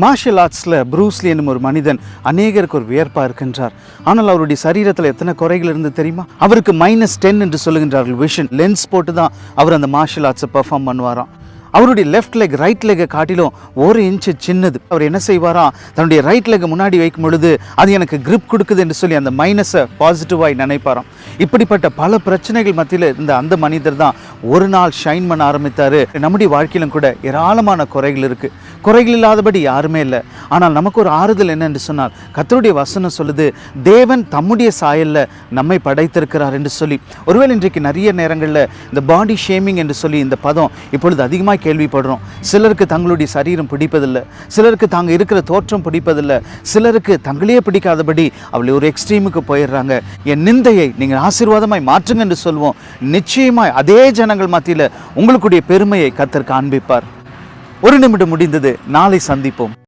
Marshal ஆர்ட்ஸில் Bruce Lee என்னும் ஒரு மனிதன் அநேகருக்கு ஒரு வியர்ப்பாக இருக்கின்றார். ஆனால் அவருடைய சரீரத்தில் எத்தனை குறைகள் இருந்து தெரியுமா? அவருக்கு -10 என்று சொல்லுகின்றார்கள் விஷன். லென்ஸ் போட்டு தான் அவர் அந்த மார்ஷல் ஆர்ட்ஸை பெர்ஃபார்ம் பண்ணுவாராம். அவருடைய லெஃப்ட் லெக் ரைட் லெக்கை காட்டிலும் 1 இன்ச்சு சின்னது. அவர் என்ன செய்வாராம், தன்னுடைய ரைட் லெக்கை முன்னாடி வைக்கும் பொழுது அது எனக்கு கிரிப் கொடுக்குது என்று சொல்லி அந்த மைனஸை பாசிட்டிவாக நினைப்பாராம். இப்படிப்பட்ட பல பிரச்சனைகள் மத்தியில் இருந்த அந்த மனிதர் தான் ஒரு நாள் ஷைன் பண்ண ஆரம்பித்தார். நம்முடைய வாழ்க்கையிலும் கூட ஏராளமான குறைகள் இருக்குது. குறைகள் இல்லாதபடி யாருமே இல்லை. ஆனால் நமக்கு ஒரு ஆறுதல் என்னென்று சொன்னால், கர்த்தருடைய வசனம் சொல்லுது, தேவன் தம்முடைய சாயலில் நம்மை படைத்திருக்கிறார் என்று சொல்லி. ஒருவேளை இன்றைக்கு நிறைய நேரங்களில் இந்த பாடி ஷேமிங் என்று சொல்லி இந்த பதம் இப்பொழுது அதிகமாக கேள்விப்படுறோம். சிலருக்கு தங்களுடைய சரீரம் பிடிப்பதில்லை, சிலருக்கு தாங்க இருக்கிற தோற்றம் பிடிப்பதில்லை, சிலருக்கு தங்களையே பிடிக்காதபடி அவளை ஒரு எக்ஸ்ட்ரீமுக்கு போயிடுறாங்க. என் நிந்தையை நீங்கள் ஆசீர்வாதமாய் மாற்றுங்க என்று சொல்வோம். நிச்சயமாய் அதே ஜனங்கள் மத்தியில் உங்களுடைய பெருமையை கர்த்தர் காண்பிப்பார். ஒரு நிமிடம் முடிந்தது. நாளை சந்திப்போம்.